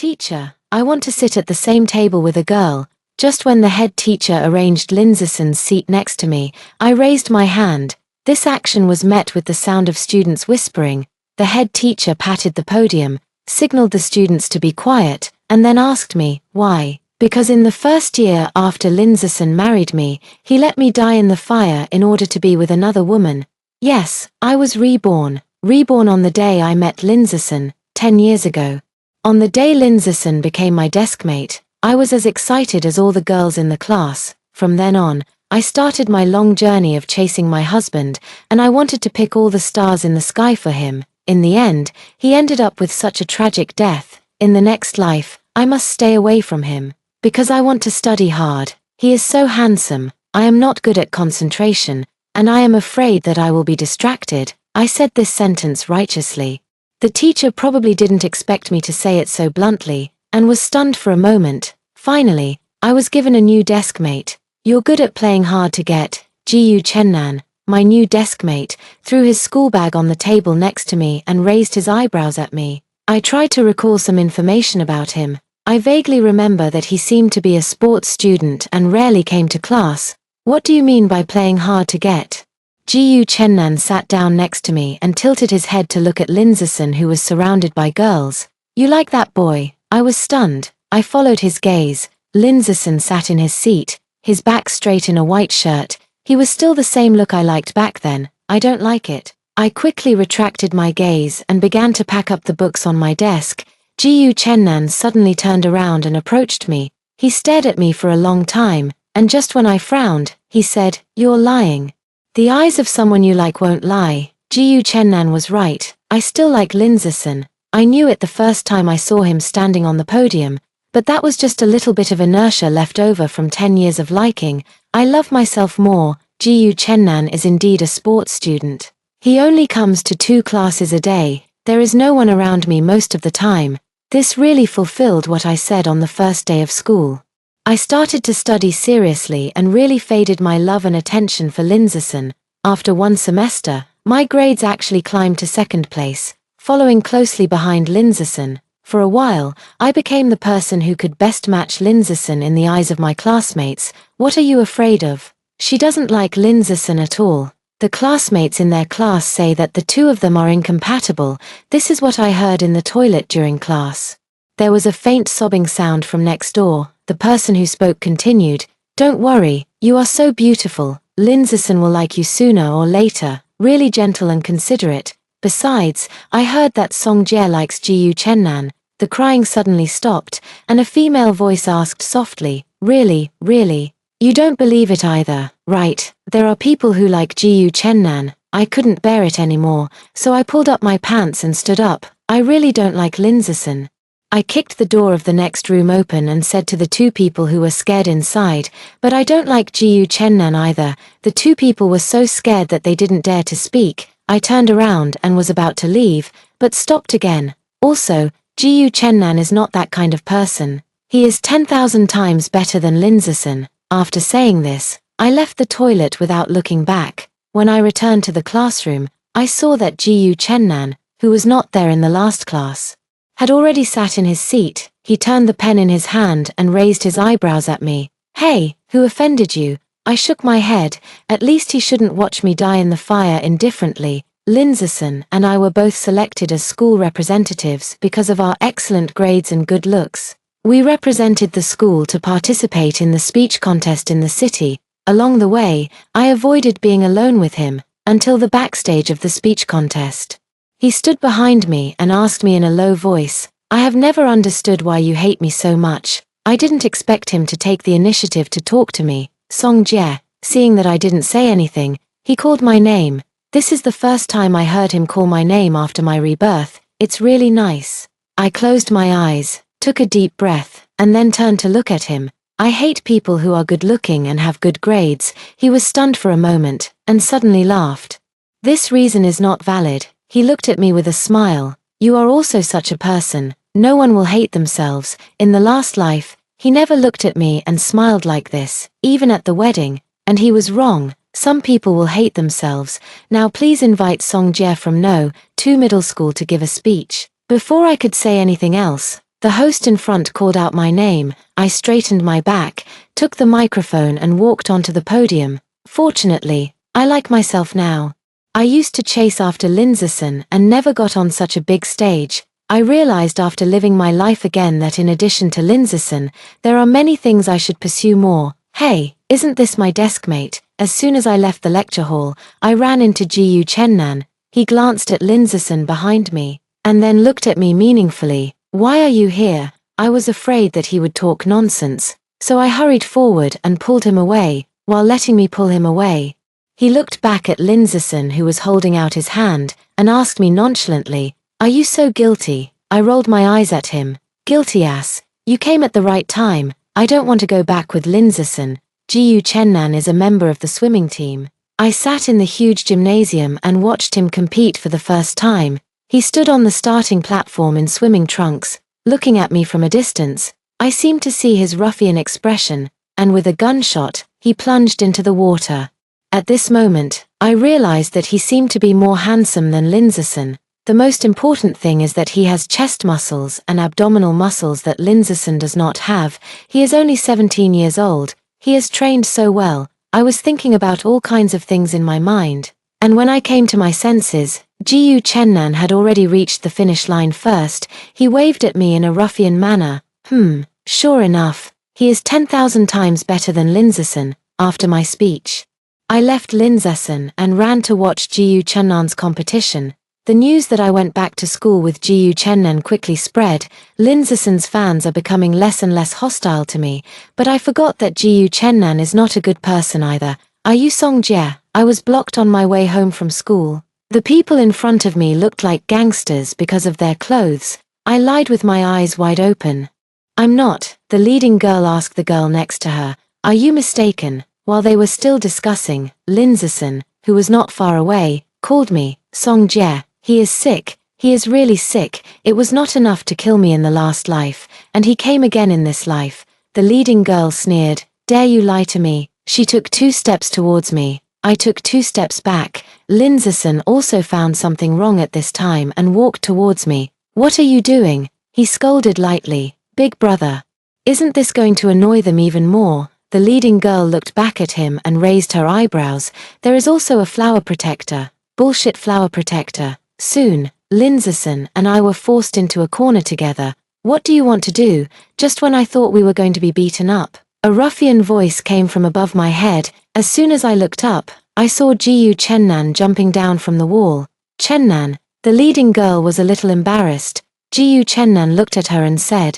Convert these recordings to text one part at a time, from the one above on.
Teacher, I want to sit at the same table with a girl. Just when the head teacher arranged Lindsay's seat next to me, I raised my hand. This action was met with the sound of students whispering. The head teacher patted the podium, signaled the students to be quiet, and then asked me, why? Because in the first year after Lindsay married me, he let me die in the fire in order to be with another woman. Yes, I was reborn on the day I met Lindsay, 10 years ago. On the day Lindsay became my deskmate, I was as excited as all the girls in the class. From then on, I started my long journey of chasing my husband, and I wanted to pick all the stars in the sky for him. In the end, he ended up with such a tragic death. In the next life, I must stay away from him, because I want to study hard. He is so handsome. I am not good at concentration, and I am afraid that I will be distracted. I said this sentence righteously. The teacher probably didn't expect me to say it so bluntly, and was stunned for a moment. Finally, I was given a new deskmate. You're good at playing hard to get. Gu Chennan, my new deskmate, threw his school bag on the table next to me and raised his eyebrows at me. I tried to recall some information about him. I vaguely remember that he seemed to be a sports student and rarely came to class. What do you mean by playing hard to get? Gu Chennan sat down next to me and tilted his head to look at Lindsay, who was surrounded by girls. You like that boy? I was stunned. I followed his gaze. Lindsay sat in his seat, his back straight in a white shirt. He was still the same look I liked back then. I don't like it. I quickly retracted my gaze and began to pack up the books on my desk. Gu Chennan suddenly turned around and approached me. He stared at me for a long time, and just when I frowned, he said, "You're lying." The eyes of someone you like won't lie. Gu Chennan was right. I still like Lindsay. I knew it the first time I saw him standing on the podium, but that was just a little bit of inertia left over from 10 years of liking. I love myself more. Gu Chennan is indeed a sports student. He only comes to 2 classes a day. There is no one around me most of the time. This really fulfilled what I said on the first day of school. I started to study seriously and really faded my love and attention for Lindsay. After 1 semester, my grades actually climbed to 2nd place, following closely behind Lindsay. For a while, I became the person who could best match Lindsay in the eyes of my classmates. What are you afraid of? She doesn't like Lindsay at all. The classmates in their class say that the 2 of them are incompatible. This is what I heard in the toilet during class. There was a faint sobbing sound from next door. The person who spoke continued, "Don't worry, you are so beautiful. Lindsay will like you sooner or later, really gentle and considerate. Besides, I heard that Song Jie likes Gu Chennan." The crying suddenly stopped, and a female voice asked softly, "Really, really? You don't believe it either, right? There are people who like Gu Chennan." I couldn't bear it anymore, so I pulled up my pants and stood up. I really don't like Lindsay. I kicked the door of the next room open and said to the 2 people who were scared inside, "But I don't like Gu Chennan either." The 2 people were so scared that they didn't dare to speak. I turned around and was about to leave, but stopped again. Also, Gu Chennan is not that kind of person. He is 10,000 times better than Lindsay. After saying this, I left the toilet without looking back. When I returned to the classroom, I saw that Gu Chennan, who was not there in the last class, had already sat in his seat. He turned the pen in his hand and raised his eyebrows at me. "Hey, who offended you?" I shook my head. At least he shouldn't watch me die in the fire indifferently. Lindsay and I were both selected as school representatives because of our excellent grades and good looks. We represented the school to participate in the speech contest in the city. Along the way, I avoided being alone with him, until the backstage of the speech contest. He stood behind me and asked me in a low voice, "I have never understood why you hate me so much." I didn't expect him to take the initiative to talk to me. Song Jie, seeing that I didn't say anything, he called my name. This is the first time I heard him call my name after my rebirth. It's really nice. I closed my eyes, took a deep breath, and then turned to look at him. I hate people who are good-looking and have good grades. He was stunned for a moment, and suddenly laughed. This reason is not valid. He looked at me with a smile. You are also such a person. No one will hate themselves. In the last life, he never looked at me and smiled like this, even at the wedding, and he was wrong. Some people will hate themselves. Now please invite Song Jie from No. 2 Middle School to give a speech. Before I could say anything else, The host in front called out my name. I straightened my back, took the microphone and walked onto the podium. Fortunately, I like myself now. I used to chase after Lindsayson and never got on such a big stage. I realized after living my life again that in addition to Lindsayson, there are many things I should pursue more. Hey, isn't this my deskmate? As soon as I left the lecture hall, I ran into Gu Chennan. He glanced at Lindsayson behind me, and then looked at me meaningfully. Why are you here? I was afraid that he would talk nonsense, so I hurried forward and pulled him away, while letting me pull him away. He looked back at Lindsayson, who was holding out his hand, and asked me nonchalantly, "Are you so guilty?" I rolled my eyes at him. "Guilty ass. You came at the right time. I don't want to go back with Lindsayson. Gu Chennan is a member of the swimming team." I sat in the huge gymnasium and watched him compete for the first time. He stood on the starting platform in swimming trunks, looking at me from a distance. I seemed to see his ruffian expression, and with a gunshot, he plunged into the water. At this moment, I realized that he seemed to be more handsome than Lindsayson. The most important thing is that he has chest muscles and abdominal muscles that Lindsayson does not have. He is only 17 years old. He has trained so well. I was thinking about all kinds of things in my mind. And when I came to my senses, Gu Chennan had already reached the finish line first. He waved at me in a ruffian manner. Sure enough, he is 10,000 times better than Lindsayson. After my speech, I left Lindsayson and ran to watch Gu Chennan's competition. The news that I went back to school with Gu Chennan quickly spread. Lindsayson's fans are becoming less and less hostile to me, but I forgot that Gu Chennan is not a good person either. Are you Songjie? I was blocked on my way home from school. The people in front of me looked like gangsters because of their clothes. I lied with my eyes wide open. "I'm not," the leading girl asked the girl next to her. "Are you mistaken?" While they were still discussing, Lindsayson, who was not far away, called me, "Songjie, he is sick, he is really sick. It was not enough to kill me in the last life, and he came again in this life." The leading girl sneered, "Dare you lie to me?" She took 2 steps towards me. I took 2 steps back. Lindsayson also found something wrong at this time and walked towards me. "What are you doing?" He scolded lightly. "Big brother. Isn't this going to annoy them even more?" The leading girl looked back at him and raised her eyebrows. "There is also a flower protector." Bullshit flower protector. Soon, Lindsayson and I were forced into a corner together. "What do you want to do?" Just when I thought we were going to be beaten up, a ruffian voice came from above my head. As soon as I looked up, I saw Gu Chennan jumping down from the wall. "Chennan." The leading girl was a little embarrassed. Gu Chennan looked at her and said,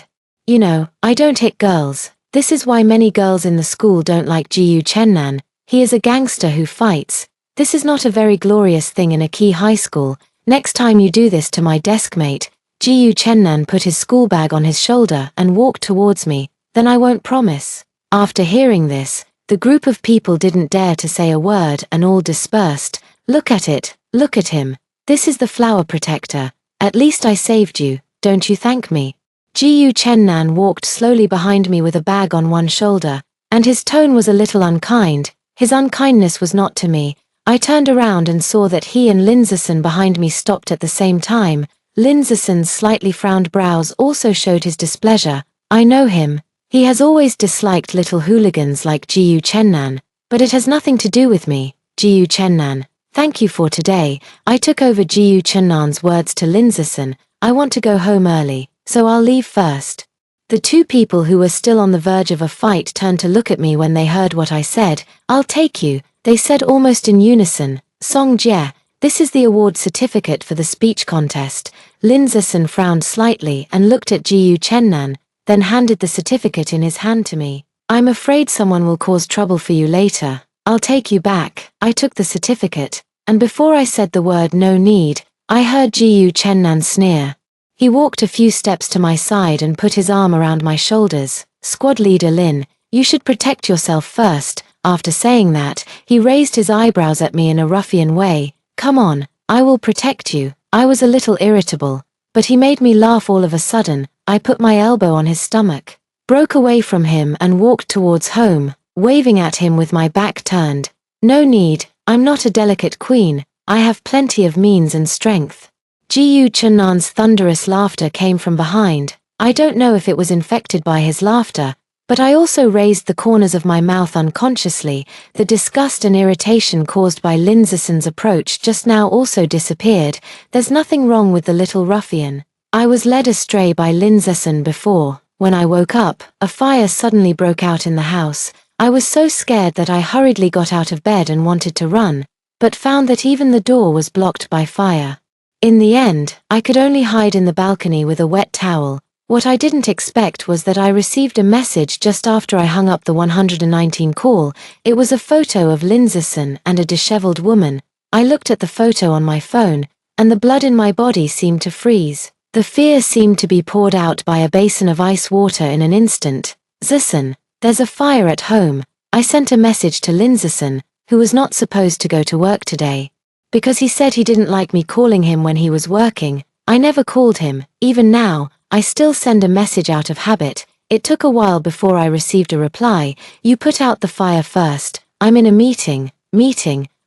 "You know, I don't hit girls. This is why many girls in the school don't like Gu Chennan. He is a gangster who fights. This is not a very glorious thing in a key high school. Next time you do this to my deskmate." Gu Chennan put his school bag on his shoulder and walked towards me. "Then I won't promise." After hearing this, the group of people didn't dare to say a word and all dispersed. "Look at it, look at him. This is the flower protector. At least I saved you, don't you thank me?" Gu Chennan walked slowly behind me with a bag on one shoulder, and his tone was a little unkind. His unkindness was not to me. I turned around and saw that he and Lindsayson behind me stopped at the same time. Lindsayson's slightly frowned brows also showed his displeasure. "I know him. He has always disliked little hooligans like Gu Chennan, but it has nothing to do with me." Gu Chennan, "Thank you for today." I took over Gu Chennan's words to Lindsayson. "I want to go home early, so I'll leave first." The 2 people who were still on the verge of a fight turned to look at me when they heard what I said. "I'll take you," they said almost in unison. "Songjie, this is the award certificate for the speech contest." Lindsayson frowned slightly and looked at Gu Chennan, then handed the certificate in his hand to me. "I'm afraid someone will cause trouble for you later. I'll take you back." I took the certificate, and before I said the word "no need," I heard Gu Chennan sneer. He walked a few steps to my side and put his arm around my shoulders. "Squad leader Lin, you should protect yourself first." After saying that, he raised his eyebrows at me in a ruffian way. "Come on, I will protect you." I was a little irritable, but he made me laugh all of a sudden. I put my elbow on his stomach, broke away from him and walked towards home, waving at him with my back turned. "No need, I'm not a delicate queen. I have plenty of means and strength." Gu Chennan's thunderous laughter came from behind. I don't know if it was infected by his laughter, but I also raised the corners of my mouth unconsciously. The disgust and irritation caused by Lindsason's approach just now also disappeared. There's nothing wrong with the little ruffian. I was led astray by Lindsason before. When I woke up, a fire suddenly broke out in the house. I was so scared that I hurriedly got out of bed and wanted to run, but found that even the door was blocked by fire. In the end, I could only hide in the balcony with a wet towel. What I didn't expect was that I received a message just after I hung up the 119 call. It was a photo of Lindsason and a disheveled woman. I looked at the photo on my phone, and the blood in my body seemed to freeze. The fear seemed to be poured out by a basin of ice water in an instant. Zason, there's a fire at home. I sent a message to Lindsason, who was not supposed to go to work today. Because he said he didn't like me calling him when he was working, I never called him. Even now, I still send a message out of habit. It took a while before I received a reply. You put out the fire first. I'm in a meeting.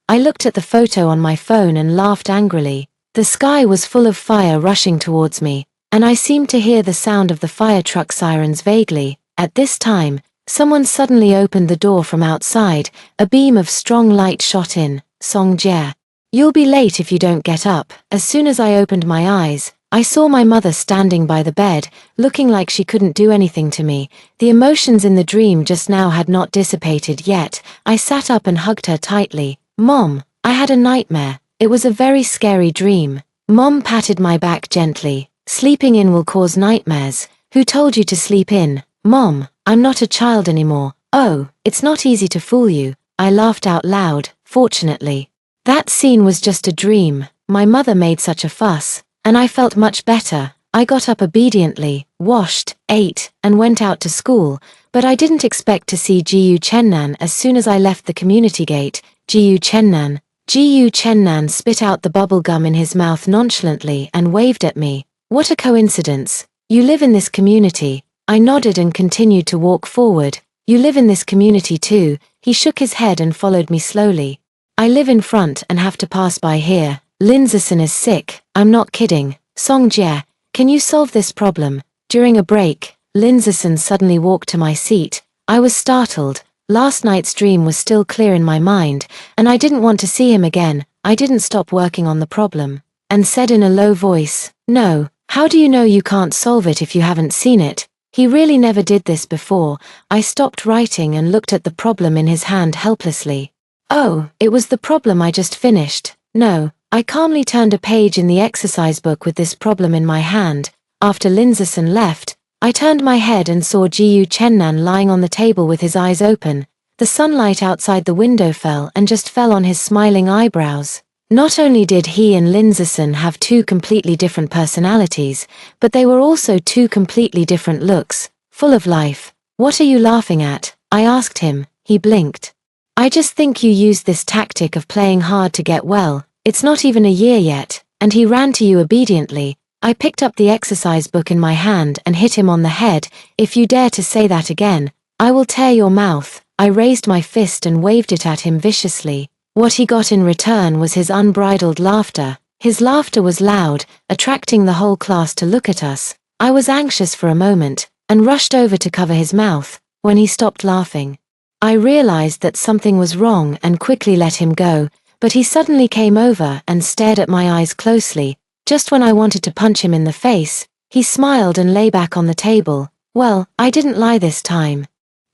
I looked at the photo on my phone and laughed angrily. The sky was full of fire rushing towards me, and I seemed to hear the sound of the fire truck sirens vaguely. At this time, someone suddenly opened the door from outside. A beam of strong light shot in. Song Jie. You'll be late if you don't get up. As soon as I opened my eyes, I saw my mother standing by the bed, looking like she couldn't do anything to me. The emotions in the dream just now had not dissipated yet. I sat up and hugged her tightly. Mom, I had a nightmare. It was a very scary dream. Mom patted my back gently. Sleeping in will cause nightmares. Who told you to sleep in? Mom, I'm not a child anymore. Oh, it's not easy to fool you. I laughed out loud. Fortunately, that scene was just a dream. My mother made such a fuss, and I felt much better. I got up obediently, washed, ate, and went out to school, but I didn't expect to see Jiyu Chennan as soon as I left the community gate. Jiyu Chennan spit out the bubble gum in his mouth nonchalantly and waved at me. What a coincidence. You live in this community. I nodded and continued to walk forward. You live in this community too. He shook his head and followed me slowly. I live in front and have to pass by here. Lindsason is sick. I'm not kidding. Song Jie, can you solve this problem? During a break, Lindsason suddenly walked to my seat. I was startled. Last night's dream was still clear in my mind, and I didn't want to see him again. I didn't stop working on the problem, and said in a low voice, No, how do you know you can't solve it if you haven't seen it? He really never did this before. I stopped writing and looked at the problem in his hand helplessly. Oh, it was the problem I just finished. No. I calmly turned a page in the exercise book with this problem in my hand. After Lindsason left, I turned my head and saw Jiyu Chennan lying on the table with his eyes open. The sunlight outside the window fell and just fell on his smiling eyebrows. Not only did he and Lindsason have two completely different personalities, but they were also two completely different looks, full of life. What are you laughing at? I asked him. He blinked. I just think you used this tactic of playing hard to get well. It's not even a year yet, and he ran to you obediently. I picked up the exercise book in my hand and hit him on the head. If you dare to say that again, I will tear your mouth. I raised my fist and waved it at him viciously. What he got in return was his unbridled laughter. His laughter was loud, attracting the whole class to look at us. I was anxious for a moment, and rushed over to cover his mouth. When he stopped laughing, I realized that something was wrong and quickly let him go, but he suddenly came over and stared at my eyes closely. Just when I wanted to punch him in the face, he smiled and lay back on the table. Well, I didn't lie this time.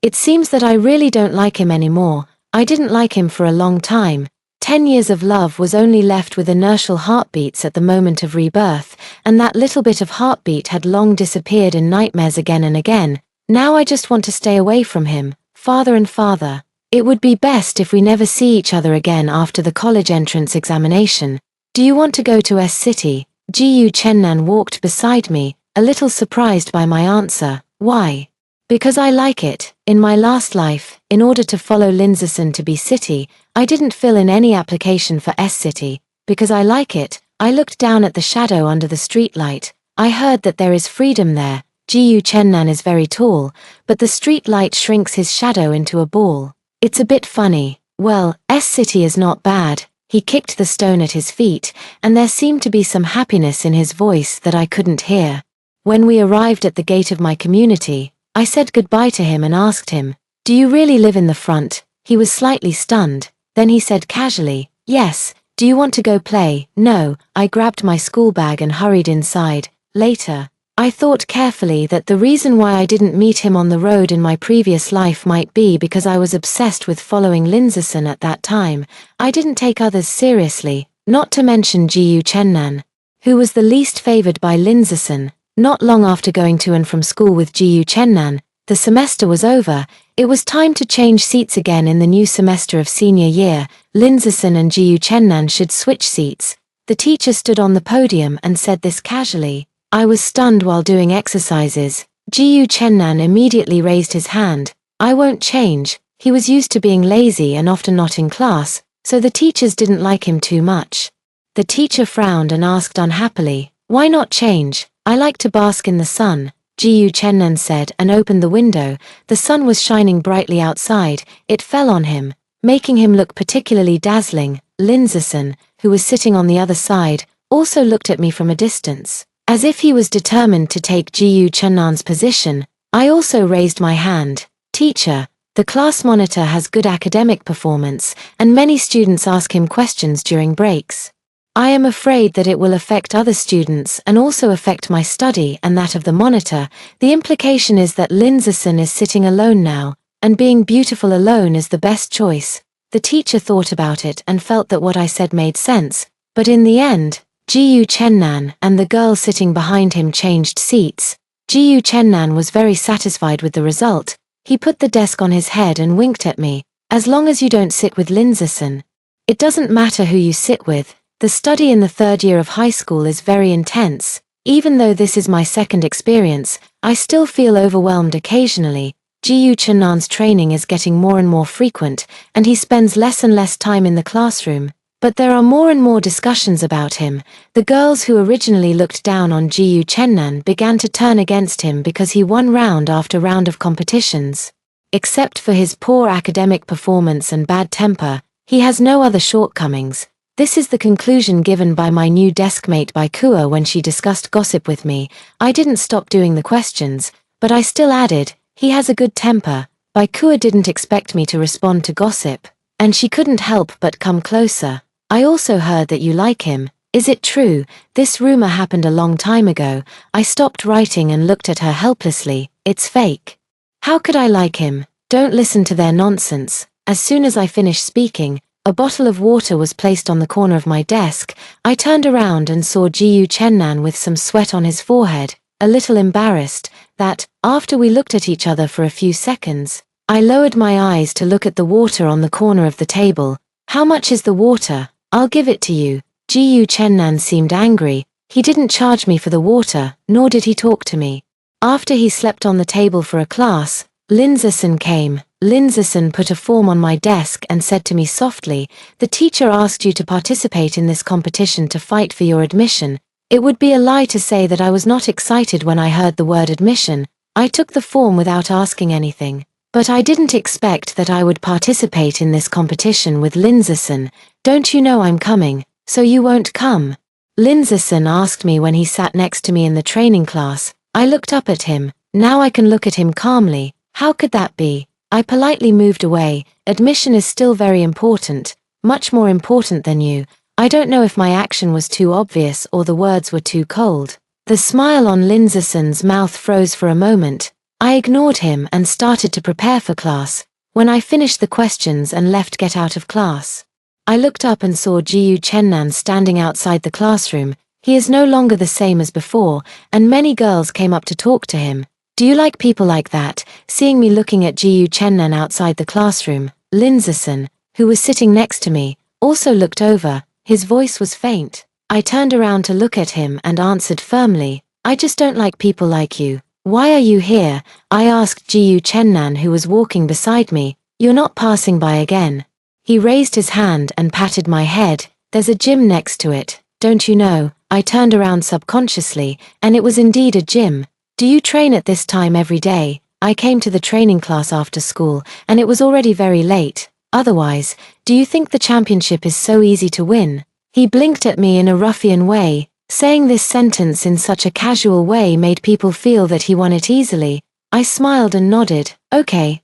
It seems that I really don't like him anymore. I didn't like him for a long time. 10 years of love was only left with inertial heartbeats at the moment of rebirth, and that little bit of heartbeat had long disappeared in nightmares again and again. Now I just want to stay away from him. Father and father. It would be best if we never see each other again after the college entrance examination. Do you want to go to S City? Jiyu Chennan walked beside me, a little surprised by my answer. Why? Because I like it. In my last life, in order to follow Lindsason to B City, I didn't fill in any application for S City. Because I like it, I looked down at the shadow under the streetlight. I heard that there is freedom there. Jiyu Chennan is very tall, but the street light shrinks his shadow into a ball. It's a bit funny. Well, S City is not bad. He kicked the stone at his feet, and there seemed to be some happiness in his voice that I couldn't hear. When we arrived at the gate of my community, I said goodbye to him and asked him, "Do you really live in the front?" He was slightly stunned. Then he said casually, "Yes, do you want to go play?" "No." I grabbed my school bag and hurried inside. Later, I thought carefully that the reason why I didn't meet him on the road in my previous life might be because I was obsessed with following Linzerson at that time. I didn't take others seriously, not to mention Jiyu Chennan, who was the least favored by Linzerson. Not long after going to and from school with Jiyu Chennan, the semester was over. It was time to change seats again in the new semester of senior year. Linzerson and Jiyu Chennan should switch seats. The teacher stood on the podium and said this casually. I was stunned while doing exercises. Jiyu Chennan immediately raised his hand. I won't change. He was used to being lazy and often not in class, so the teachers didn't like him too much. The teacher frowned and asked unhappily, "Why not change?" "I like to bask in the sun," Jiyu Chennan said and opened the window. The sun was shining brightly outside. It fell on him, making him look particularly dazzling. Linzerson, who was sitting on the other side, also looked at me from a distance, as if he was determined to take Jiyu Chennan's position. I also raised my hand. "Teacher, the class monitor has good academic performance, and many students ask him questions during breaks. I am afraid that it will affect other students and also affect my study and that of the monitor. The implication is that Linzerson is sitting alone now, and being beautiful alone is the best choice." The teacher thought about it and felt that what I said made sense, but in the end, Jiyu Chennan and the girl sitting behind him changed seats. Jiyu Chennan was very satisfied with the result. He put the desk on his head and winked at me. "As long as you don't sit with Linzerson. It doesn't matter who you sit with. The study in the third year of high school is very intense. Even though this is my second experience, I still feel overwhelmed occasionally. Jiyu Chennan's training is getting more and more frequent, and he spends less and less time in the classroom. But there are more and more discussions about him. The girls who originally looked down on Jiyu Chennan began to turn against him because he won round after round of competitions. Except for his poor academic performance and bad temper, he has no other shortcomings. This is the conclusion given by my new deskmate Baikua when she discussed gossip with me. I didn't stop doing the questions, but I still added, he has a good temper. Baikua didn't expect me to respond to gossip, and she couldn't help but come closer. I also heard that you like him. Is it true? This rumor happened a long time ago. I stopped writing and looked at her helplessly. It's fake. How could I like him? Don't listen to their nonsense. As soon as I finished speaking, a bottle of water was placed on the corner of my desk. I turned around and saw Jiyu Chennan with some sweat on his forehead, a little embarrassed, that, after we looked at each other for a few seconds, I lowered my eyes to look at the water on the corner of the table. How much is the water? I'll give it to you. Jiyu Chennan seemed angry. He didn't charge me for the water, nor did he talk to me. After he slept on the table for a class, Linzerson came. Linzerson put a form on my desk and said to me softly, "The teacher asked you to participate in this competition to fight for your admission." It would be a lie to say that I was not excited when I heard the word admission. I took the form without asking anything. But I didn't expect that I would participate in this competition with Linzerson. "Don't you know I'm coming, so you won't come?" Linzerson asked me when he sat next to me in the training class. I looked up at him. Now I can look at him calmly. How could that be? I politely moved away. Admission is still very important, much more important than you. I don't know if my action was too obvious or the words were too cold. The smile on Linzerson's mouth froze for a moment. I ignored him and started to prepare for class. When I finished the questions and left get out of class, I looked up and saw Jiyu Chennan standing outside the classroom. He is no longer the same as before, and many girls came up to talk to him. "Do you like people like that?" Seeing me looking at Jiyu Chennan outside the classroom, Linzerson, who was sitting next to me, also looked over. His voice was faint. I turned around to look at him and answered firmly, "I just don't like people like you." "Why are you here?" I asked Jiyu Chennan, who was walking beside me. "You're not passing by again." He raised his hand and patted my head. "There's a gym next to it, don't you know?" I turned around subconsciously, and it was indeed a gym. "Do you train at this time every day?" I came to the training class after school, and it was already very late. "Otherwise, do you think the championship is so easy to win?" He blinked at me in a ruffian way. Saying this sentence in such a casual way made people feel that he won it easily. I smiled and nodded. Okay.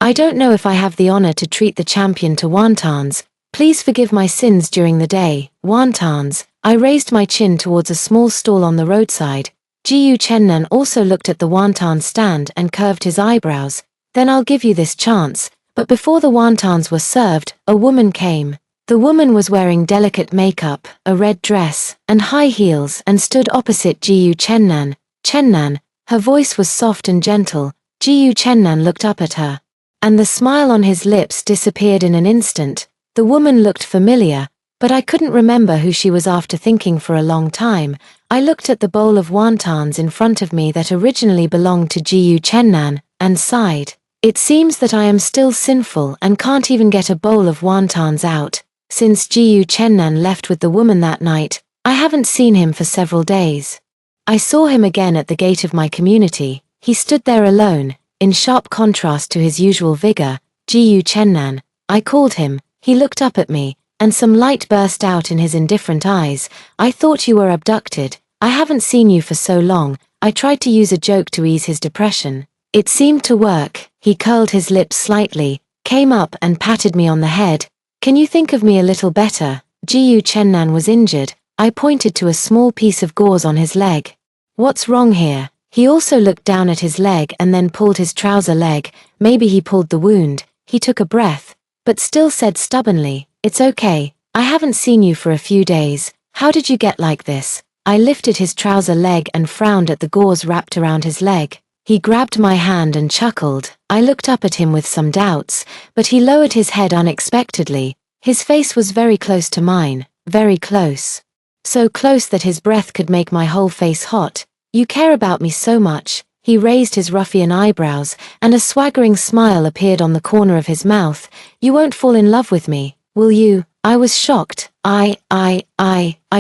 I don't know if I have the honor to treat the champion to wontons. Please forgive my sins during the day. Wontons. I raised my chin towards a small stall on the roadside. Jiyu Chennan also looked at the wonton stand and curved his eyebrows. Then I'll give you this chance. But before the wontons were served, a woman came. The woman was wearing delicate makeup, a red dress, and high heels and stood opposite Jiyu Chennan. Chennan. Her voice was soft and gentle. Jiyu Chennan looked up at her. And the smile on his lips disappeared in an instant. The woman looked familiar, but I couldn't remember who she was after thinking for a long time. I looked at the bowl of wontons in front of me that originally belonged to Jiyu Chennan, and sighed. It seems that I am still sinful and can't even get a bowl of wontons out. Since Jiyu Chennan left with the woman that night, I haven't seen him for several days. I saw him again at the gate of my community. He stood there alone, in sharp contrast to his usual vigor. Jiyu Chennan. I called him. He looked up at me, and some light burst out in his indifferent eyes. I thought you were abducted. I haven't seen you for so long. I tried to use a joke to ease his depression. It seemed to work. He curled his lips slightly, came up and patted me on the head. Can you think of me a little better? Jiyu Chennan was injured. I pointed to a small piece of gauze on his leg. What's wrong here? He also looked down at his leg and then pulled his trouser leg. Maybe he pulled the wound. He took a breath, but still said stubbornly, "It's okay. I haven't seen you for a few days. How did you get like this?" I lifted his trouser leg and frowned at the gauze wrapped around his leg. He grabbed my hand and chuckled. I looked up at him with some doubts, but he lowered his head unexpectedly. His face was very close to mine, very close. So close that his breath could make my whole face hot. "You care about me so much." He raised his ruffian eyebrows, and a swaggering smile appeared on the corner of his mouth. "You won't fall in love with me, will you?" I was shocked. I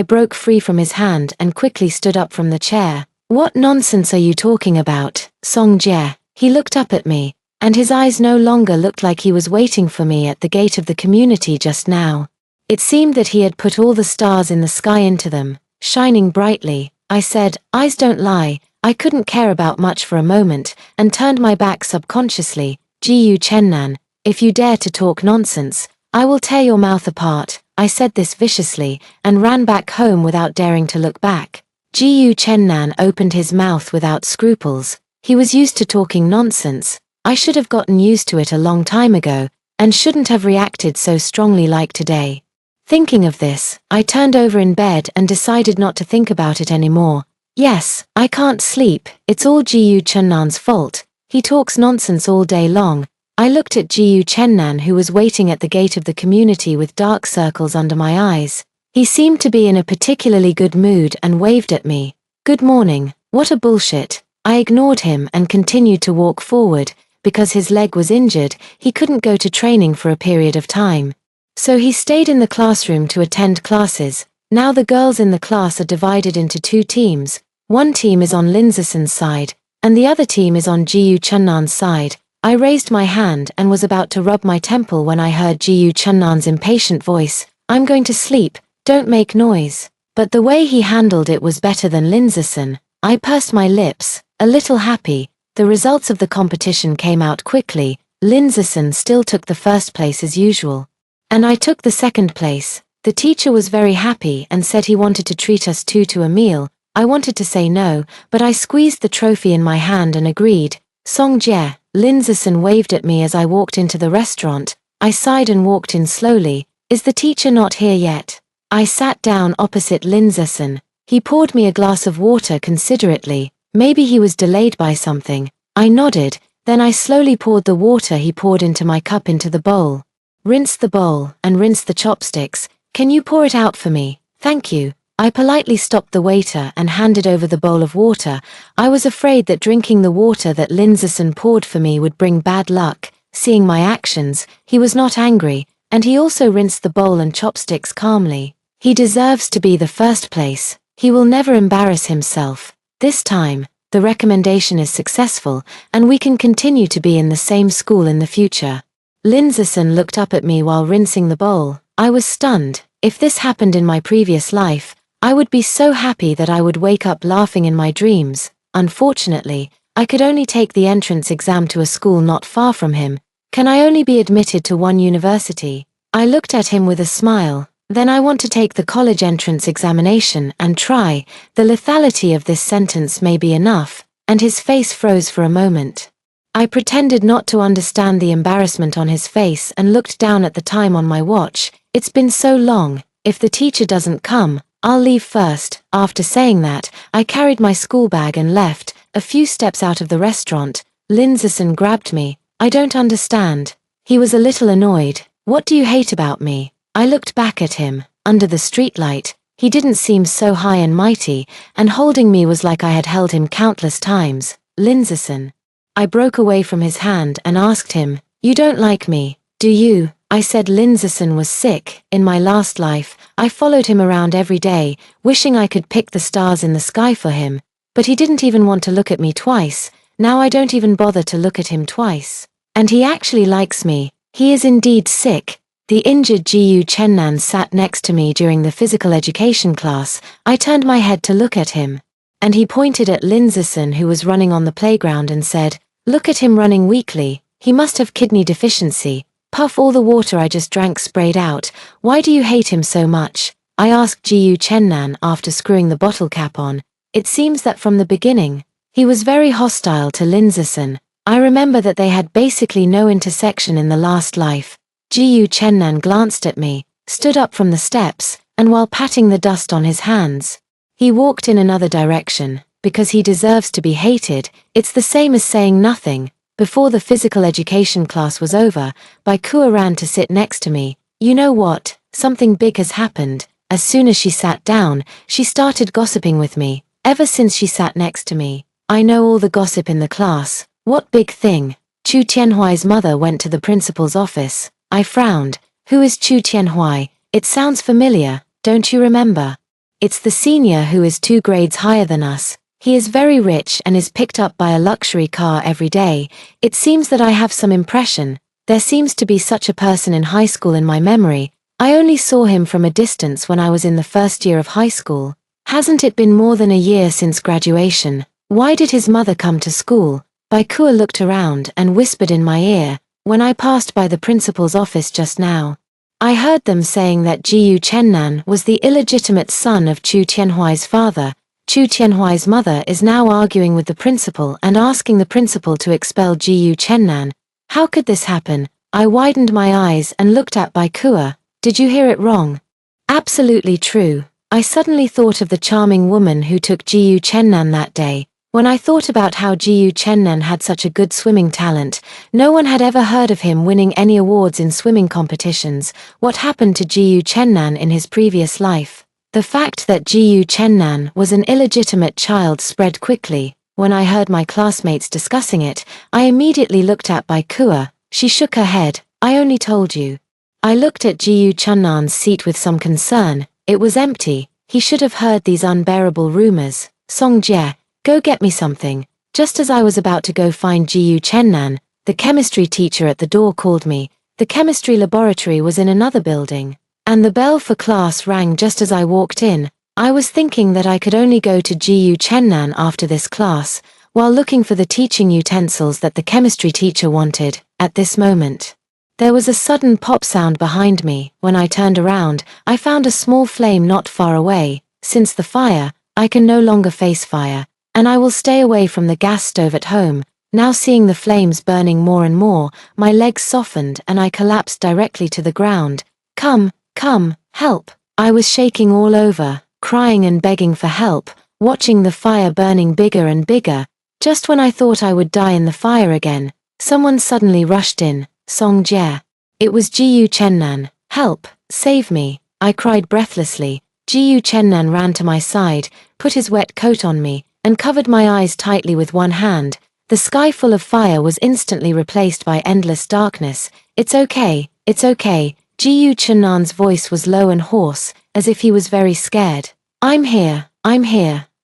broke free from his hand and quickly stood up from the chair. "What nonsense are you talking about, Song Jie?" He looked up at me, and his eyes no longer looked like he was waiting for me at the gate of the community just now. It seemed that he had put all the stars in the sky into them, shining brightly. I said, "Eyes don't lie." I couldn't care about much for a moment, and turned my back subconsciously. "Jiyu Chennan, if you dare to talk nonsense, I will tear your mouth apart." I said this viciously, and ran back home without daring to look back. Jiyu Chennan opened his mouth without scruples. He was used to talking nonsense. I should have gotten used to it a long time ago, and shouldn't have reacted so strongly like today. Thinking of this, I turned over in bed and decided not to think about it anymore. Yes, I can't sleep. It's all Jiyu Chennan's fault. He talks nonsense all day long. I looked at Jiyu Chennan, who was waiting at the gate of the community with dark circles under my eyes. He seemed to be in a particularly good mood and waved at me. "Good morning." What a bullshit. I ignored him and continued to walk forward. Because his leg was injured, he couldn't go to training for a period of time. So he stayed in the classroom to attend classes. Now the girls in the class are divided into two teams. One team is on Linzason's side, and the other team is on Jiyu Chennan's side. I raised my hand and was about to rub my temple when I heard Jiyu Chennan's impatient voice. "I'm going to sleep, don't make noise." But the way he handled it was better than Linzason. I pursed my lips, a little happy. The results of the competition came out quickly. Linzason still took the first place as usual. And I took the second place. The teacher was very happy and said he wanted to treat us two to a meal. I wanted to say no, but I squeezed the trophy in my hand and agreed. "Song Jie." Linzason waved at me as I walked into the restaurant. I sighed and walked in slowly. "Is the teacher not here yet?" I sat down opposite Linzason. He poured me a glass of water considerately. Maybe he was delayed by something. I nodded, then I slowly poured the water he poured into my cup into the bowl. "Rinse the bowl, and rinse the chopsticks. Can you pour it out for me? Thank you." I politely stopped the waiter and handed over the bowl of water. I was afraid that drinking the water that Linzason poured for me would bring bad luck. Seeing my actions, he was not angry, and he also rinsed the bowl and chopsticks calmly. He deserves to be the first place. He will never embarrass himself. This time, the recommendation is successful, and we can continue to be in the same school in the future. Linzason looked up at me while rinsing the bowl. I was stunned. If this happened in my previous life, I would be so happy that I would wake up laughing in my dreams. Unfortunately, I could only take the entrance exam to a school not far from him. Can I only be admitted to one university? I looked at him with a smile. Then I want to take the college entrance examination and try. The lethality of this sentence may be enough, and his face froze for a moment. I pretended not to understand the embarrassment on his face and looked down at the time on my watch. It's been so long. If the teacher doesn't come, I'll leave first. After saying that, I carried my school bag and left. A few steps out of the restaurant, Lindsayson grabbed me. I don't understand. He was a little annoyed. What do you hate about me? I looked back at him. Under the streetlight, he didn't seem so high and mighty, and holding me was like I had held him countless times. Lindsayson. I broke away from his hand and asked him, "You don't like me, do you?" I said Lindsayson was sick. In my last life, I followed him around every day, wishing I could pick the stars in the sky for him. But he didn't even want to look at me twice. Now I don't even bother to look at him twice. And he actually likes me. He is indeed sick. The injured Jiyu Chennan sat next to me during the physical education class. I turned my head to look at him. And he pointed at Lindsayson, who was running on the playground, and said, "Look at him running weakly. He must have kidney deficiency. Puff, all the water I just drank sprayed out. Why do you hate him so much?" I asked Jiyu Chennan after screwing the bottle cap on. It seems that from the beginning, he was very hostile to Lindsayson. I remember that they had basically no intersection in the last life. Jiyu Chennan glanced at me, stood up from the steps, and while patting the dust on his hands, he walked in another direction. Because he deserves to be hated, it's the same as saying nothing. Before the physical education class was over, Baikua ran to sit next to me. You know what? Something big has happened. As soon as she sat down, she started gossiping with me. Ever since she sat next to me, I know all the gossip in the class. What big thing? Chu Tianhuai's mother went to the principal's office. I frowned. Who is Chu Tianhuai? It sounds familiar, don't you remember? It's the senior who is 2 grades higher than us. He is very rich and is picked up by a luxury car every day. It seems that I have some impression. There seems to be such a person in high school in my memory. I only saw him from a distance when I was in the first year of high school. Hasn't it been more than a year since graduation? Why did his mother come to school? Baikua looked around and whispered in my ear, when I passed by the principal's office just now. I heard them saying that Jiyu Chennan was the illegitimate son of Chu Tianhuai's father. Chu Tianhuai's mother is now arguing with the principal and asking the principal to expel Jiyu Chennan. How could this happen? I widened my eyes and looked at Baikua. Did you hear it wrong? Absolutely true. I suddenly thought of the charming woman who took Jiyu Chennan that day. When I thought about how Jiyu Chennan had such a good swimming talent, no one had ever heard of him winning any awards in swimming competitions. What happened to Jiyu Chennan in his previous life? The fact that Jiyu Chennan was an illegitimate child spread quickly. When I heard my classmates discussing it, I immediately looked at Baikua. She shook her head. I only told you. I looked at Jiyu Chennan's seat with some concern. It was empty. He should have heard these unbearable rumors. Song Jie, go get me something. Just as I was about to go find Jiyu Chennan, the chemistry teacher at the door called me. The chemistry laboratory was in another building. And the bell for class rang just as I walked in. I was thinking that I could only go to Jiyu Chennan after this class, while looking for the teaching utensils that the chemistry teacher wanted. At this moment, there was a sudden pop sound behind me. When I turned around, I found a small flame not far away. Since the fire, I can no longer face fire, and I will stay away from the gas stove at home. Now seeing the flames burning more and more, my legs softened and I collapsed directly to the ground. Come, help. I was shaking all over, crying and begging for help, watching the fire burning bigger and bigger. Just when I thought I would die in the fire again, someone suddenly rushed in. Song Jie. It was Jiyu Chennan. Help, save me. I cried breathlessly. Jiyu Chennan ran to my side, put his wet coat on me, and covered my eyes tightly with one hand. The sky full of fire was instantly replaced by endless darkness. It's okay. Jiyu Chennan's voice was low and hoarse, as if he was very scared. I'm here,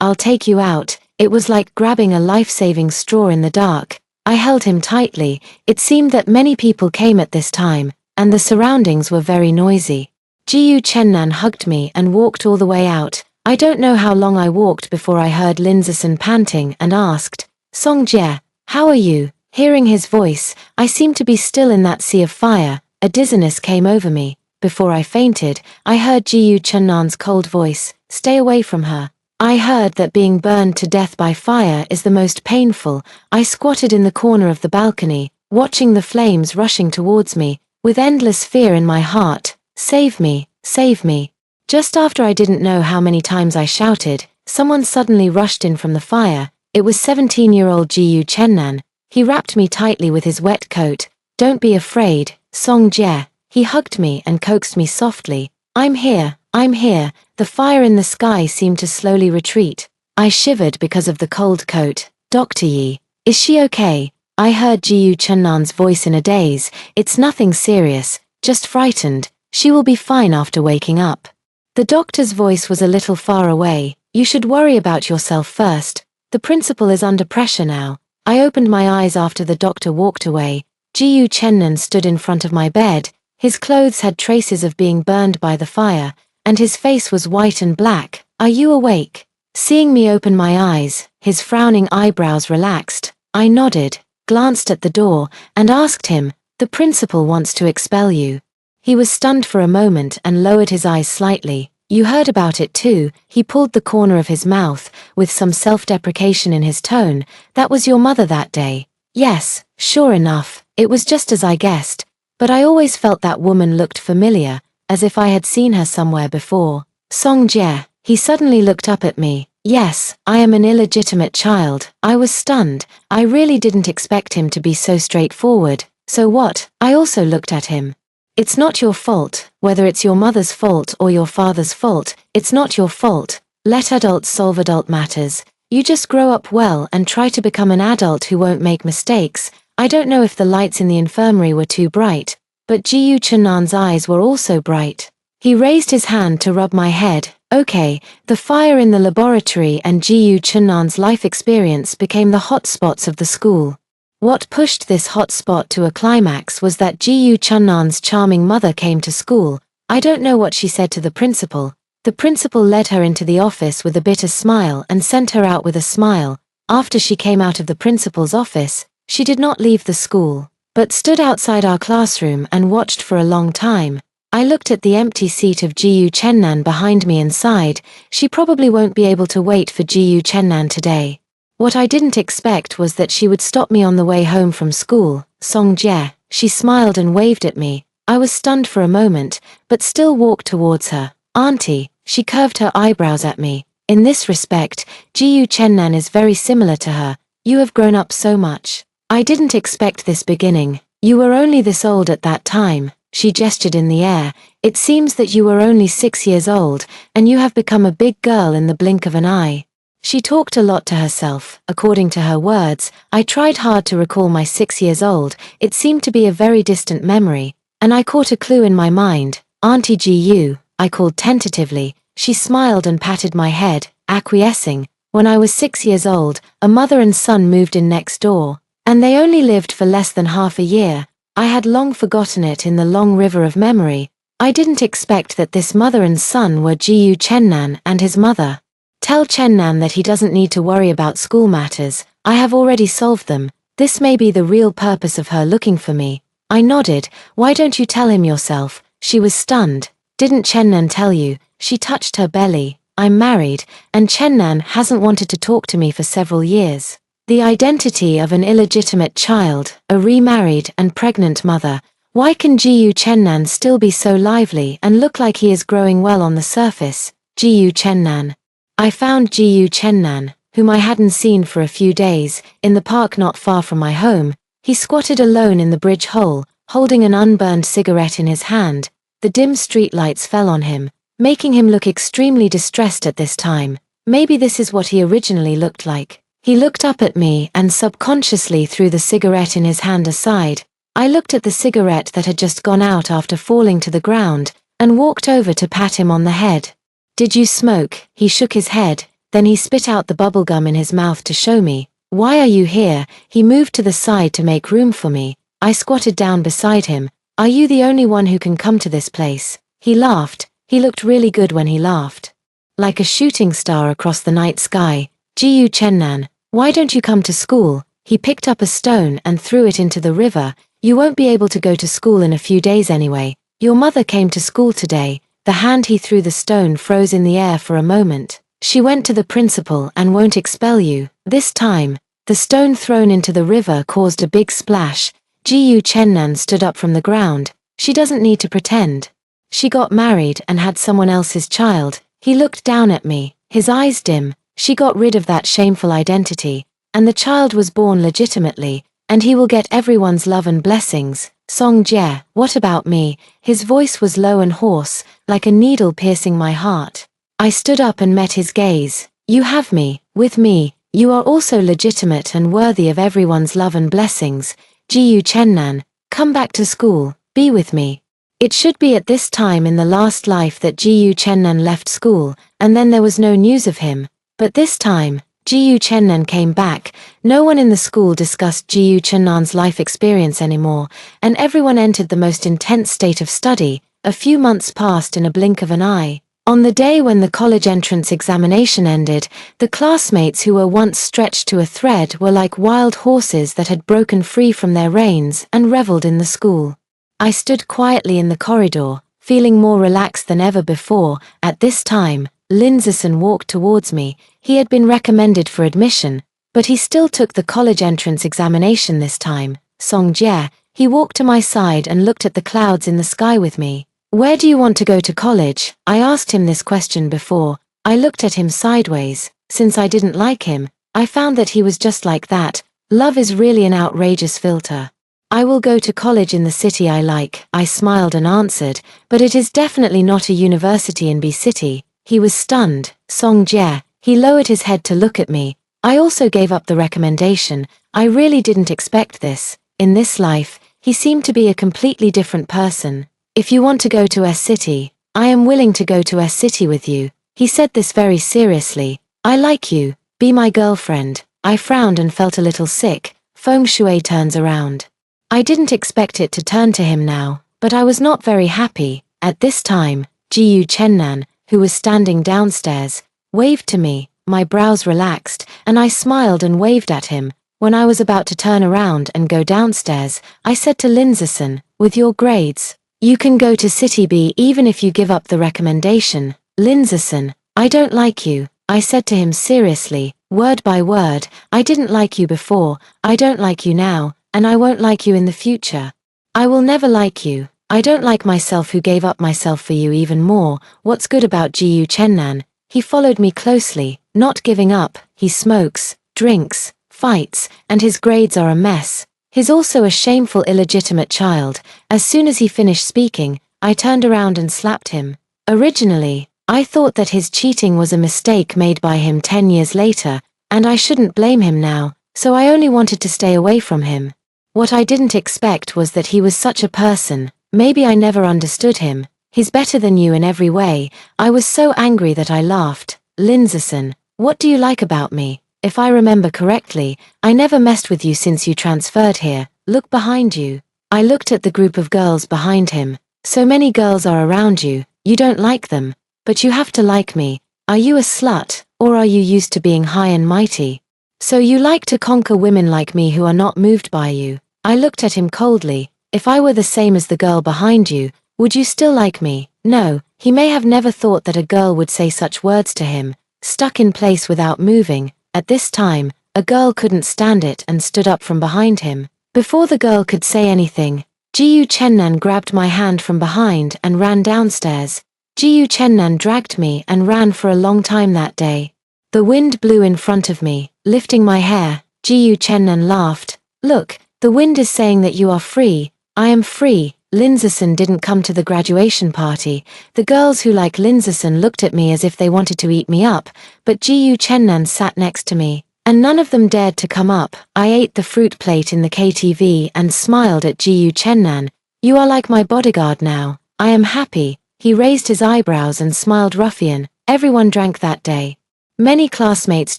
I'll take you out. It was like grabbing a life-saving straw in the dark. I held him tightly. It seemed that many people came at this time, and the surroundings were very noisy. Jiyu Chennan hugged me and walked all the way out. I don't know how long I walked before I heard Linzerson panting and asked, "Songjie, how are you?" Hearing his voice, I seemed to be still in that sea of fire. A dizziness came over me. Before I fainted, I heard Jiyu Chunnan's cold voice, "Stay away from her." I heard that being burned to death by fire is the most painful. I squatted in the corner of the balcony, watching the flames rushing towards me, with endless fear in my heart. "Save me, save me." Just after I didn't know how many times I shouted, someone suddenly rushed in from the fire. It was 17-year-old Jiyu Chennan. He wrapped me tightly with his wet coat. "Don't be afraid, Songjie." He hugged me and coaxed me softly. I'm here, I'm here." The fire in the sky seemed to slowly retreat. I shivered because of the cold coat. "Dr. Yi, is she okay?" I heard Jiyu Chunnan's voice in a daze. "It's nothing serious, just frightened. She will be fine after waking up." The doctor's voice was a little far away. "You should worry about yourself first. The principal is under pressure now." I opened my eyes after the doctor walked away. Jiyu Chennan stood in front of my bed. His clothes had traces of being burned by the fire, and his face was white and black. "Are you awake?" Seeing me open my eyes, his frowning eyebrows relaxed. I nodded, glanced at the door, and asked him, "The principal wants to expel you." He was stunned for a moment and lowered his eyes slightly. "You heard about it too." He pulled the corner of his mouth, with some self-deprecation in his tone. "That was your mother that day." "Yes, sure enough, it was just as I guessed. But I always felt that woman looked familiar, as if I had seen her somewhere before." "Songjie," he suddenly looked up at me. "Yes, I am an illegitimate child." I was stunned. I really didn't expect him to be so straightforward. "So what?" I also looked at him. "It's not your fault, whether it's your mother's fault or your father's fault, it's not your fault. Let adults solve adult matters. You just grow up well and try to become an adult who won't make mistakes." I don't know if the lights in the infirmary were too bright, but Jiyu Chunnan's eyes were also bright. He raised his hand to rub my head. "Okay." The fire in the laboratory and Jiyu Chunnan's life experience became the hot spots of the school. What pushed this hot spot to a climax was that Jiyu Chunnan's charming mother came to school. I don't know what she said to the principal. The principal led her into the office with a bitter smile and sent her out with a smile. After she came out of the principal's office, she did not leave the school, but stood outside our classroom and watched for a long time. I looked at the empty seat of Jiyu Chennan behind me and sighed. She probably won't be able to wait for Jiyu Chennan today. What I didn't expect was that she would stop me on the way home from school. "Songjie." She smiled and waved at me. I was stunned for a moment, but still walked towards her. "Auntie." She curved her eyebrows at me. "In this respect, Jiyu Chennan is very similar to her. You have grown up so much." I didn't expect this beginning. "You were only this old at that time." She gestured in the air. "It seems that you were only 6 years old, and you have become a big girl in the blink of an eye." She talked a lot to herself, according to her words. I tried hard to recall my 6 years old. It seemed to be a very distant memory, and I caught a clue in my mind. "Auntie Jiyu," I called tentatively. She smiled and patted my head, acquiescing. When I was 6 years old, a mother and son moved in next door, and they only lived for less than half a year. I had long forgotten it in the long river of memory. I didn't expect that this mother and son were Jiyu Chennan and his mother. "Tell Chennan that he doesn't need to worry about school matters. I have already solved them. This may be the real purpose of her looking for me." I nodded. "Why don't you tell him yourself?" She was stunned. "Didn't Chennan tell you?" She touched her belly. "I'm married, and Chennan hasn't wanted to talk to me for several years." The identity of an illegitimate child, a remarried and pregnant mother. Why can Jiyu Chennan still be so lively and look like he is growing well on the surface? Jiyu Chennan. I found Jiyu Chennan, whom I hadn't seen for a few days, in the park not far from my home. He squatted alone in the bridge hole, holding an unburned cigarette in his hand. The dim streetlights fell on him, making him look extremely distressed at this time. Maybe this is what he originally looked like. He looked up at me and subconsciously threw the cigarette in his hand aside. I looked at the cigarette that had just gone out after falling to the ground, and walked over to pat him on the head. "Did you smoke?" He shook his head, then he spit out the bubblegum in his mouth to show me. "Why are you here?" He moved to the side to make room for me. I squatted down beside him. "Are you the only one who can come to this place?" He laughed. He looked really good when he laughed. like a shooting star across the night sky. Ji Chennan, why don't you come to school? He picked up a stone and threw it into the river. You won't be able to go to school in a few days anyway. Your mother came to school today. The hand he threw the stone froze in the air for a moment. She went to the principal and won't expel you. This time, the stone thrown into the river caused a big splash. Ji Chennan stood up from the ground. She doesn't need to pretend. She got married and had someone else's child. He looked down at me, his eyes dim. She got rid of that shameful identity, and the child was born legitimately, and he will get everyone's love and blessings. Song Jie, what about me? His voice was low and hoarse, like a needle piercing my heart. I stood up and met his gaze. You have me, with me. You are also legitimate and worthy of everyone's love and blessings. Ji Chennan, come back to school, be with me. It should be at this time in the last life that Ji Chennan left school, and then there was no news of him. But this time, Ji Chennan came back. No one in the school discussed Ji Chennan's life experience anymore, and everyone entered the most intense state of study. A few months passed in a blink of an eye. On the day when the college entrance examination ended, the classmates who were once stretched to a thread were like wild horses that had broken free from their reins and reveled in the school. I stood quietly in the corridor, feeling more relaxed than ever before. At this time, Linzison walked towards me. He had been recommended for admission, but he still took the college entrance examination this time. Song Jie, he walked to my side and looked at the clouds in the sky with me. Where do you want to go to college? I asked him this question before. I looked at him sideways. Since I didn't like him, I found that he was just like that. Love is really an outrageous filter. I will go to college in the city I like, I smiled and answered, but it is definitely not a university in B City. He was stunned. Song Jie, he lowered his head to look at me. I also gave up the recommendation. I really didn't expect this. In this life, he seemed to be a completely different person. If you want to go to S City, I am willing to go to S City with you. He said this very seriously. I like you. Be my girlfriend. I frowned and felt a little sick. Feng Shui turns around. I didn't expect it to turn to him now, but I was not very happy. At this time, Ji Chennan, who was standing downstairs, waved to me. My brows relaxed, and I smiled and waved at him. When I was about to turn around and go downstairs, I said to Linzison, with your grades, you can go to City B even if you give up the recommendation. Linzison, I don't like you. I said to him seriously, word by word, I didn't like you before, I don't like you now, and I won't like you in the future. I will never like you. I don't like myself who gave up myself for you even more. What's good about Ji Chennan? He followed me closely, not giving up. He smokes, drinks, fights, and his grades are a mess. He's also a shameful illegitimate child. As soon as he finished speaking, I turned around and slapped him. Originally, I thought that his cheating was a mistake made by him 10 years later, and I shouldn't blame him now, so I only wanted to stay away from him. What I didn't expect was that he was such a person. Maybe I never understood him. He's better than you in every way. I was so angry that I laughed. Linzison, what do you like about me? If I remember correctly, I never messed with you since you transferred here. Look behind you. I looked at the group of girls behind him. So many girls are around you. You don't like them, but you have to like me. Are you a slut, or are you used to being high and mighty? So you like to conquer women like me who are not moved by you. I looked at him coldly. If I were the same as the girl behind you, would you still like me? No, he may have never thought that a girl would say such words to him. Stuck in place without moving. At this time, a girl couldn't stand it and stood up from behind him. Before the girl could say anything, Ji Chennan grabbed my hand from behind and ran downstairs. Ji Chennan dragged me and ran for a long time that day. The wind blew in front of me, lifting my hair. Ji Chennan laughed. Look, the wind is saying that you are free. I am free. Linzison didn't come to the graduation party. The girls who like Linzison looked at me as if they wanted to eat me up, but Ji Chennan sat next to me, and none of them dared to come up. I ate the fruit plate in the KTV and smiled at Ji Chennan. You are like my bodyguard now. I am happy. He raised his eyebrows and smiled ruffian. Everyone drank that day. Many classmates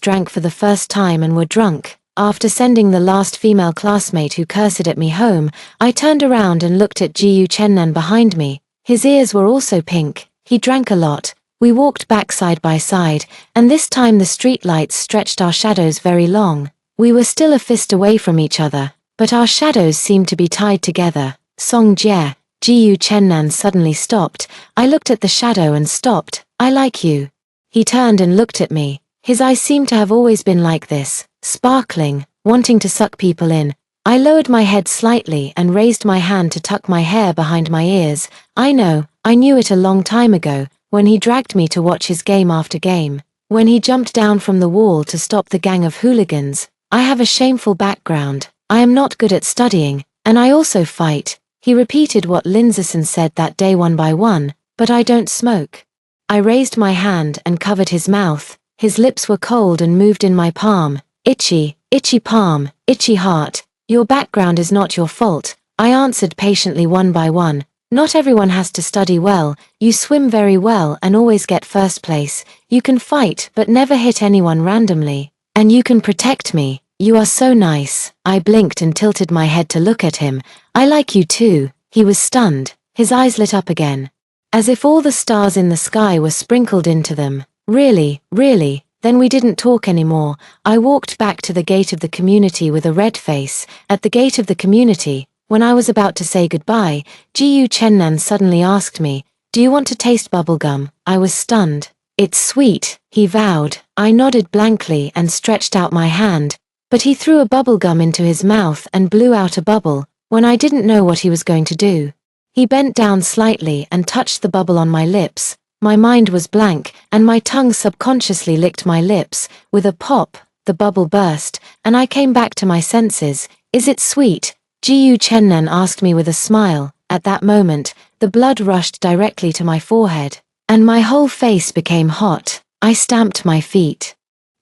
drank for the first time and were drunk. After sending the last female classmate who cursed at me home, I turned around and looked at Ji Chennan behind me. His ears were also pink. He drank a lot. We walked back side by side, and this time the streetlights stretched our shadows very long. We were still a fist away from each other, but our shadows seemed to be tied together. Song Jie, Jiyu Chennan suddenly stopped. I looked at the shadow and stopped. I like you. He turned and looked at me. His eyes seemed to have always been like this, sparkling, wanting to suck people in. I lowered my head slightly and raised my hand to tuck my hair behind my ears. I knew it a long time ago, when he dragged me to watch his game after game. When he jumped down from the wall to stop the gang of hooligans. I have a shameful background. I am not good at studying, and I also fight. He repeated what Lindsison said that day one by one, but I don't smoke. I raised my hand and covered his mouth. His lips were cold and moved in my palm. Itchy, itchy palm, itchy heart. Your background is not your fault, I answered patiently one by one. Not everyone has to study well. You swim very well and always get first place. You can fight but never hit anyone randomly. And you can protect me. You are so nice. I blinked and tilted my head to look at him. I like you too. He was stunned. His eyes lit up again, as if all the stars in the sky were sprinkled into them. Really, really. Then we didn't talk anymore. I walked back to the gate of the community with a red face. At the gate of the community, when I was about to say goodbye, Jiyu Chennan suddenly asked me, "Do you want to taste bubblegum?" I was stunned. "It's sweet," he vowed. I nodded blankly and stretched out my hand, but he threw a bubblegum into his mouth and blew out a bubble, when I didn't know what he was going to do. He bent down slightly and touched the bubble on my lips. My mind was blank, and my tongue subconsciously licked my lips. With a pop, the bubble burst, and I came back to my senses. "Is it sweet?" Jiyu Chennan asked me with a smile. At that moment, the blood rushed directly to my forehead, and my whole face became hot. I stamped my feet,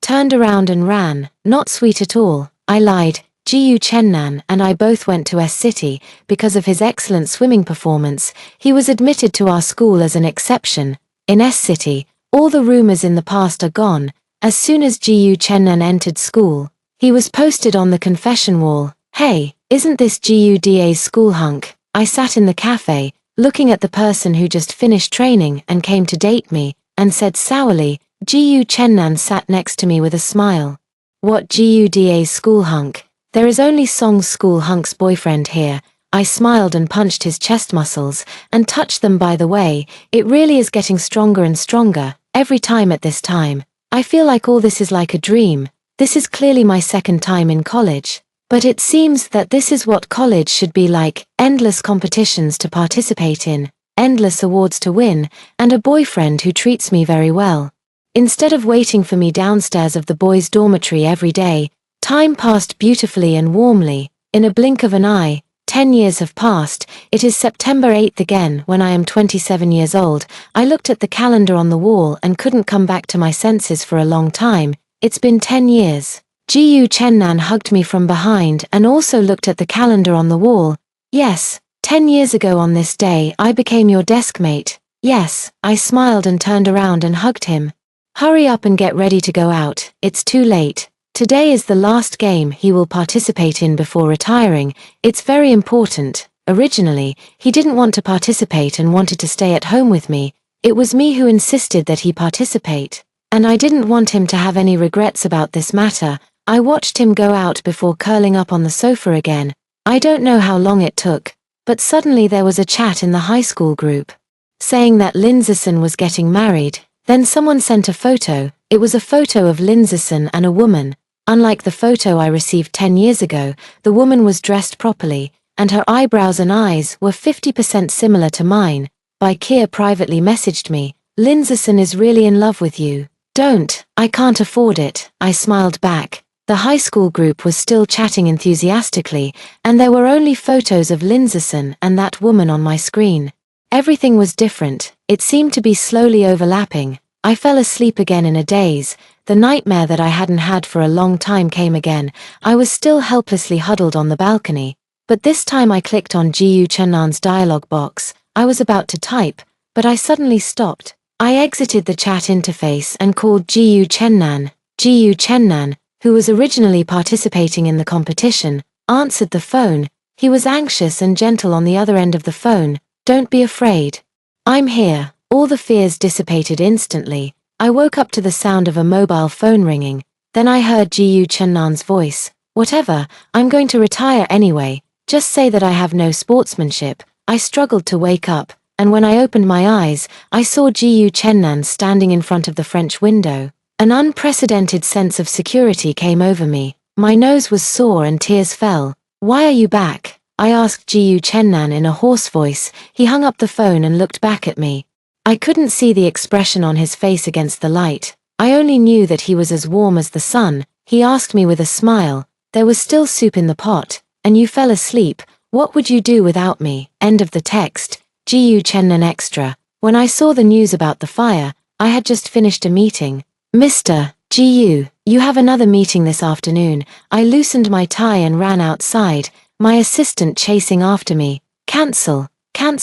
turned around and ran. "Not sweet at all," I lied. Jiyu Chennan and I both went to S City. Because of his excellent swimming performance, he was admitted to our school as an exception. In S City, all the rumors in the past are gone. As soon as Jiyu Chennan entered school, he was posted on the confession wall. "Hey, isn't this Jiyu-da's school hunk?" I sat in the cafe, looking at the person who just finished training and came to date me, and said sourly. Jiyu Chennan sat next to me with a smile. "What Jiyu-da's school hunk? There is only Song's school hunk's boyfriend here." I smiled and punched his chest muscles, and touched them by the way. It really is getting stronger and stronger, every time at this time. I feel like all this is like a dream. This is clearly my second time in college. But it seems that this is what college should be like, endless competitions to participate in, endless awards to win, and a boyfriend who treats me very well. Instead of waiting for me downstairs of the boys' dormitory every day, time passed beautifully and warmly. In a blink of an eye, 10 years have passed. It is September 8th again when I am 27 years old. I looked at the calendar on the wall and couldn't come back to my senses for a long time. It's been 10 years. Jiyu Chennan hugged me from behind and also looked at the calendar on the wall. "Yes, 10 years ago on this day I became your desk mate." "Yes," I smiled and turned around and hugged him. "Hurry up and get ready to go out, it's too late. Today is the last game he will participate in before retiring. It's very important." Originally, he didn't want to participate and wanted to stay at home with me. It was me who insisted that he participate, and I didn't want him to have any regrets about this matter. I watched him go out before curling up on the sofa again. I don't know how long it took, but suddenly there was a chat in the high school group, saying that Lindsison was getting married. Then someone sent a photo. It was a photo of Lindsison and a woman. Unlike the photo I received 10 years ago, the woman was dressed properly, and her eyebrows and eyes were 50% similar to mine. Kier privately messaged me, "Lindsison is really in love with you. Don't, I can't afford it." I smiled back. The high school group was still chatting enthusiastically, and there were only photos of Lindsison and that woman on my screen. Everything was different. It seemed to be slowly overlapping. I fell asleep again in a daze. The nightmare that I hadn't had for a long time came again. I was still helplessly huddled on the balcony, but this time I clicked on Jiyu Chennan's dialog box. I was about to type, but I suddenly stopped. I exited the chat interface and called Jiyu Chennan. Jiyu Chennan, who was originally participating in the competition, answered the phone. He was anxious and gentle on the other end of the phone. "Don't be afraid. I'm here. All the fears dissipated instantly. I woke up to the sound of a mobile phone ringing. Then I heard Ji Chennan's voice. "Whatever, I'm going to retire anyway. Just say that I have no sportsmanship." I struggled to wake up, and when I opened my eyes, I saw Ji Chennan standing in front of the French window. An unprecedented sense of security came over me. My nose was sore and tears fell. "Why are you back?" I asked Ji Chennan in a hoarse voice. He hung up the phone and looked back at me. I couldn't see the expression on his face against the light. I only knew that he was as warm as the sun. He asked me with a smile, "There was still soup in the pot, and you fell asleep. What would you do without me?" End of the text. Ji Chennan Extra. When I saw the news about the fire, I had just finished a meeting. "Mr. Ji, you have another meeting this afternoon." I loosened my tie and ran outside, my assistant chasing after me. Cancel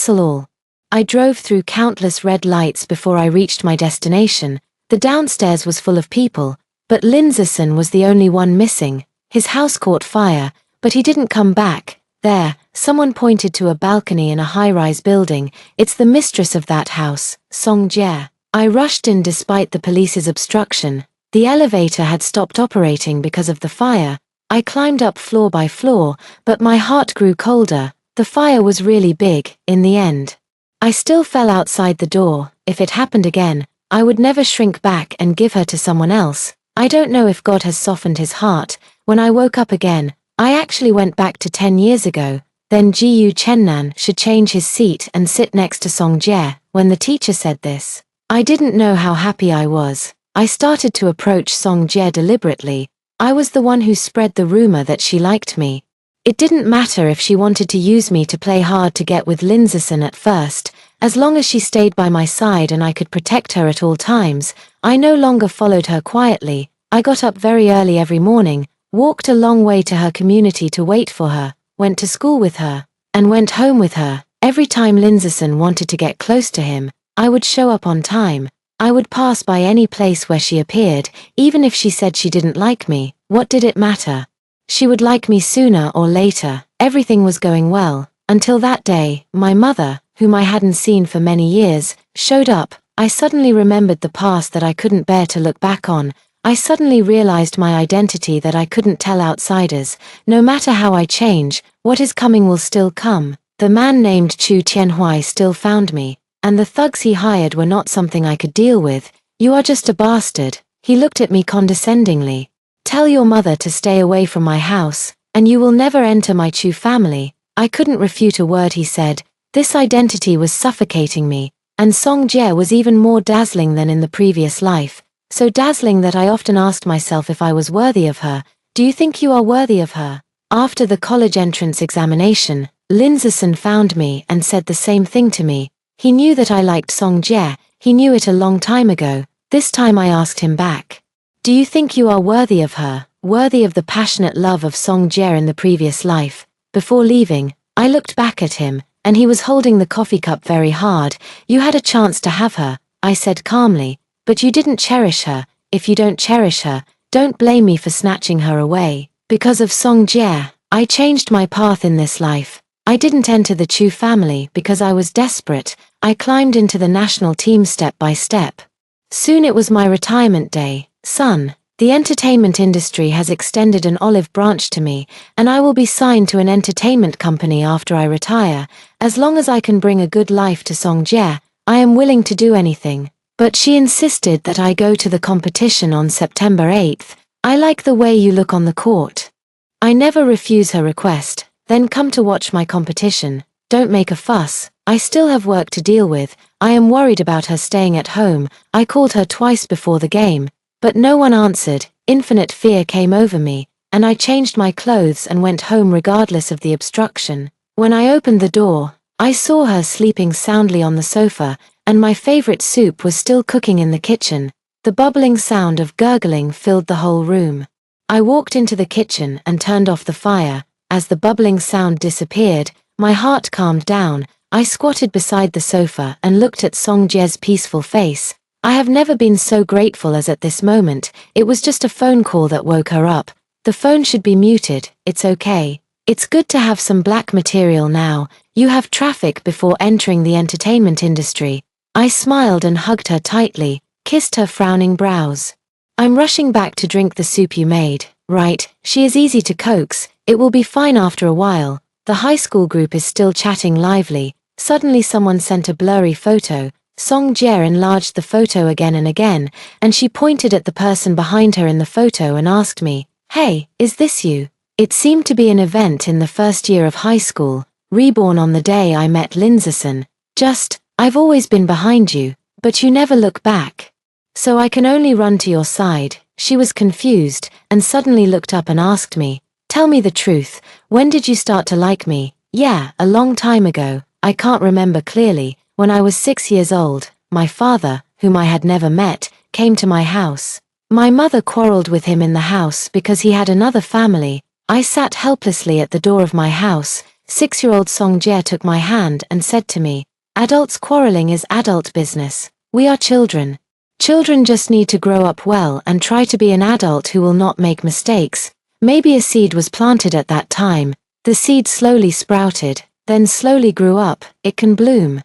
all." I drove through countless red lights before I reached my destination. The downstairs was full of people, but Lindsayson was the only one missing. His house caught fire, but he didn't come back. "There," someone pointed to a balcony in a high-rise building. "It's the mistress of that house, Song Jie." I rushed in despite the police's obstruction. The elevator had stopped operating because of the fire. I climbed up floor by floor, but my heart grew colder. The fire was really big, in the end. I still fell outside the door. If it happened again, I would never shrink back and give her to someone else. I don't know if God has softened his heart. When I woke up again, I actually went back to 10 years ago. Then Ji Chennan should change his seat and sit next to Song Jie. When the teacher said this, I didn't know how happy I was. I started to approach Song Jie deliberately. I was the one who spread the rumor that she liked me. It didn't matter if she wanted to use me to play hard to get with Lindsayson at first, as long as she stayed by my side and I could protect her at all times. I no longer followed her quietly. I got up very early every morning, walked a long way to her community to wait for her, went to school with her, and went home with her. Every time Lindsayson wanted to get close to him, I would show up on time. I would pass by any place where she appeared, even if she said she didn't like me. What did it matter? She would like me sooner or later. Everything was going well, until that day, my mother, whom I hadn't seen for many years, showed up. I suddenly remembered the past that I couldn't bear to look back on. I suddenly realized my identity that I couldn't tell outsiders. No matter how I change, what is coming will still come. The man named Chu Tianhui still found me, and the thugs he hired were not something I could deal with. "You are just a bastard." He looked at me condescendingly. "Tell your mother to stay away from my house, and you will never enter my Chu family." I couldn't refute a word he said. This identity was suffocating me, and Song Jie was even more dazzling than in the previous life. So dazzling that I often asked myself if I was worthy of her. Do you think you are worthy of her? After the college entrance examination, Lindsayson found me and said the same thing to me. He knew that I liked Song Jie. He knew it a long time ago. This time I asked him back. "Do you think you are worthy of her, worthy of the passionate love of Song Jie in the previous life?" Before leaving, I looked back at him, and he was holding the coffee cup very hard. "You had a chance to have her," I said calmly, "but you didn't cherish her. If you don't cherish her, don't blame me for snatching her away." Because of Song Jie, I changed my path in this life. I didn't enter the Chu family because I was desperate. I climbed into the national team step by step. Soon it was my retirement day. "Son, the entertainment industry has extended an olive branch to me, and I will be signed to an entertainment company after I retire. As long as I can bring a good life to Song Jie, I am willing to do anything." But she insisted that I go to the competition on September 8th. "I like the way you look on the court." I never refuse her request. "Then come to watch my competition. Don't make a fuss. I still have work to deal with. I am worried about her staying at home." I called her twice before the game, but no one answered. Infinite fear came over me, and I changed my clothes and went home regardless of the obstruction. When I opened the door, I saw her sleeping soundly on the sofa, and my favorite soup was still cooking in the kitchen. The bubbling sound of gurgling filled the whole room. I walked into the kitchen and turned off the fire. As the bubbling sound disappeared, my heart calmed down. I squatted beside the sofa and looked at Song Jie's peaceful face. I have never been so grateful as at this moment. It was just a phone call that woke her up. The phone should be muted. It's okay. It's good to have some black material now. You have traffic before entering the entertainment industry. I smiled and hugged her tightly, kissed her frowning brows. I'm rushing back to drink the soup you made, right? She is easy to coax, it will be fine after a while. The high school group is still chatting lively. Suddenly someone sent a blurry photo. Song Jie enlarged the photo again and again, and she pointed at the person behind her in the photo and asked me, "Hey, is this you?" It seemed to be an event in the first year of high school, reborn on the day I met Lindsayson. I've always been behind you, but you never look back. So I can only run to your side. She was confused, and suddenly looked up and asked me, "Tell me the truth, when did you start to like me?" "Yeah, a long time ago, I can't remember clearly. When I was 6 years old, my father, whom I had never met, came to my house. My mother quarreled with him in the house because he had another family. I sat helplessly at the door of my house. 6-year-old Song Jie took my hand and said to me, 'Adults quarreling is adult business. We are children. Children just need to grow up well and try to be an adult who will not make mistakes.' Maybe a seed was planted at that time. The seed slowly sprouted, then slowly grew up. It can bloom.